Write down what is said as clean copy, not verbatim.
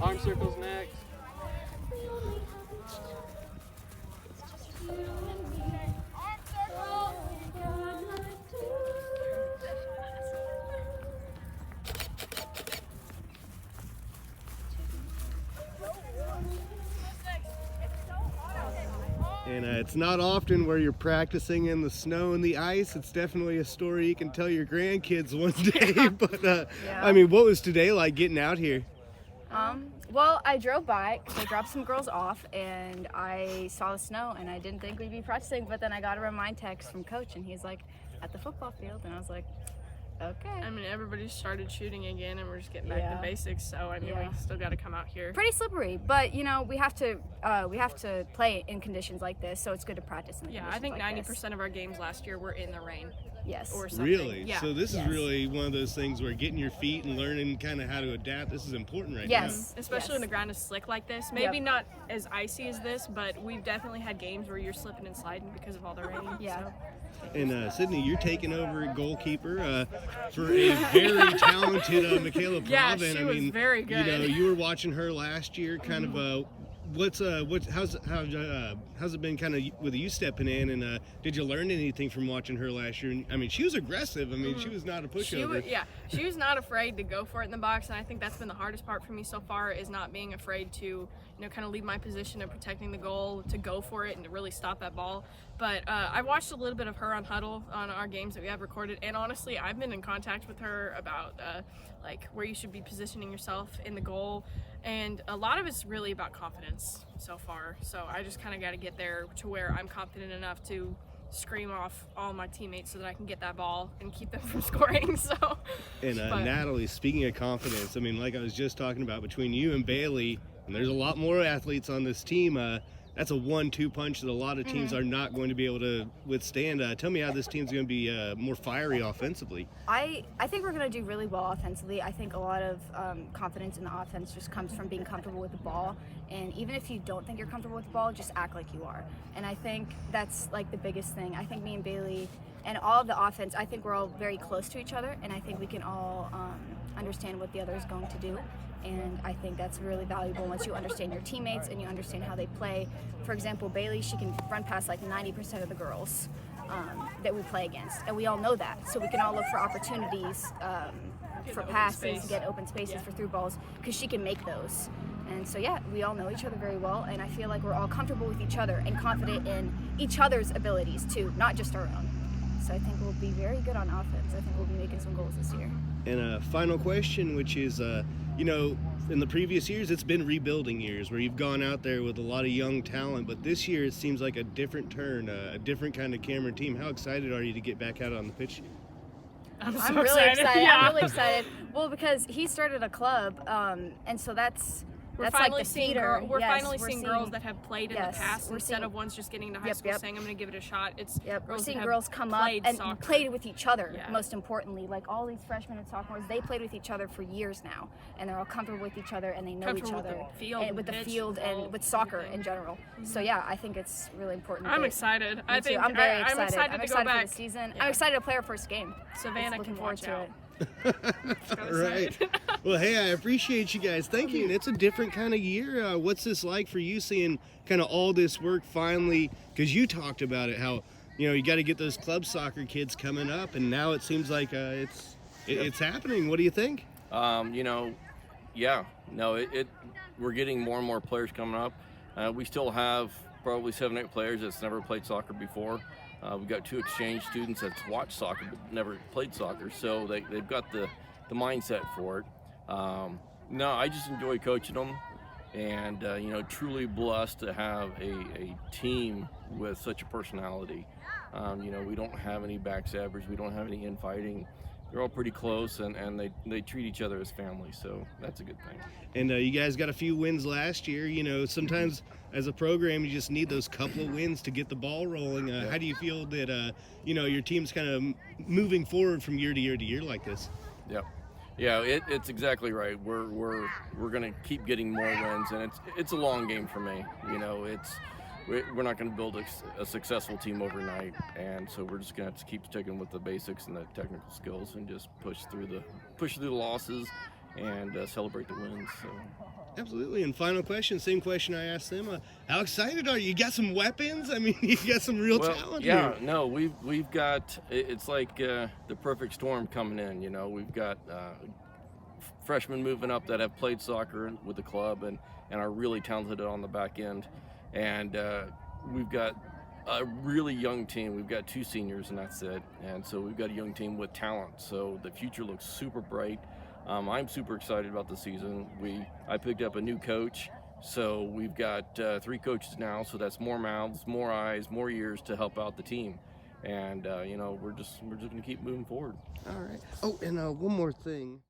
Arm circles next. And it's not often where you're practicing in the snow and the ice. It's definitely a story you can tell your grandkids one day. But I mean, what was today like getting out here? Well, I drove by because I dropped some girls off and I saw the snow and I didn't think we'd be practicing, but then I got a remind text from coach and he's like, at the football field, and I was like, okay. I mean, everybody started shooting again and we're just getting back to basics, so I mean, we still got to come out here. Pretty slippery, but you know, we have to play in conditions like this, so it's good to practice in I think like 90% of our games last year were in the rain. Yes. Or something. Really? Yeah. So this is really one of those things where getting your feet and learning kind of how to adapt, this is important right now. Especially when the ground is slick like this. Maybe not as icy as this, but we've definitely had games where you're slipping and sliding because of all the rain. So. And Sydney, you're taking over goalkeeper for a very talented Michaela Plavin. Yeah, she was very good. You know, you were watching her last year. Kind of, how's it been kind of with you stepping in? And did you learn anything from watching her last year? I mean, she was aggressive. I mean, she was not a pushover. She was not afraid to go for it in the box, and I think that's been the hardest part for me so far is not being afraid to, you know, kind of leave my position of protecting the goal, to go for it and to really stop that ball. But I watched a little bit of her on Huddle on our games that we have recorded, and honestly, I've been in contact with her about like where you should be positioning yourself in the goal, and a lot of it's really about confidence so far. So I just kind of got to get there to where I'm confident enough to scream off all my teammates so that I can get that ball and keep them from scoring. So. And Natalie, speaking of confidence, I mean, like I was just talking about, between you and Bailey, and there's a lot more athletes on this team. That's a 1-2 punch that a lot of teams are not going to be able to withstand. Tell me how this team's going to be more fiery offensively. I think we're going to do really well offensively. I think a lot of confidence in the offense just comes from being comfortable with the ball. And even if you don't think you're comfortable with the ball, just act like you are. And I think that's like the biggest thing. I think me and Bailey and all of the offense, I think we're all very close to each other. And I think we can all understand what the other is going to do. And I think that's really valuable once you understand your teammates and you understand how they play. For example, Bailey, she can run past like 90% of the girls that we play against. And we all know that. So we can all look for opportunities for passes, to get open spaces for through balls, because she can make those. And so, we all know each other very well. And I feel like we're all comfortable with each other and confident in each other's abilities too, not just our own. So I think we'll be very good on offense. I think we'll be making some goals this year. And a final question, which is, you know, in the previous years, it's been rebuilding years where you've gone out there with a lot of young talent, but this year it seems like a different turn, a different kind of Cameron team. How excited are you to get back out on the pitch? I'm really excited. Yeah. I'm really excited. Well, because he started a club, and so that's finally like the seeing feeder. we're finally seeing girls that have played in the past instead of ones just getting to high school saying I'm going to give it a shot. It's we're seeing girls come up and played with each other. Most importantly, like all these freshmen and sophomores, they played with each other for years now, and they're all comfortable with each other and they know each other with the field and with soccer in general. So I think it's really important. I'm excited. I'm very excited. I'm excited to go back back for the season. I'm excited to play our first game. Savannah can watch out. It. Right. Well, hey, I appreciate you guys. Thank you. And it's a different kind of year. What's this like for you, seeing kind of all this work finally? Because you talked about it, how, you know, you got to get those club soccer kids coming up, and now it seems like it's happening. What do you think? You know, we're getting more and more players coming up. We still have probably 7-8 players that's never played soccer before. We've got 2 exchange students that's watched soccer but never played soccer, so they've got the mindset for it. No, I just enjoy coaching them, and you know, truly blessed to have a team with such a personality. You know, we don't have any backstabbers, we don't have any infighting. They're all pretty close, and they treat each other as family, so that's a good thing. And you guys got a few wins last year. You know, sometimes as a program, you just need those couple of wins to get the ball rolling. How do you feel that, you know, your team's kind of moving forward from year to year to year like this? Yeah, it's exactly right. We're going to keep getting more wins, and it's a long game for me. You know, we're not going to build a successful team overnight, and so we're just going to have to keep sticking with the basics and the technical skills and just push through the losses and celebrate the wins. So. Absolutely. And final question, same question I asked them. How excited are you? You got some weapons? I mean, you got some real talent yeah, here. no, we've got, it's like the perfect storm coming in. You know, we've got freshmen moving up that have played soccer with the club and are really talented on the back end, and we've got a really young team. We've got 2 seniors, and that's it. And so we've got a young team with talent. So the future looks super bright. I'm super excited about the season. I picked up a new coach, so we've got 3 coaches now. So that's more mouths, more eyes, more ears to help out the team. And you know, we're just gonna keep moving forward. All right. Oh, and one more thing.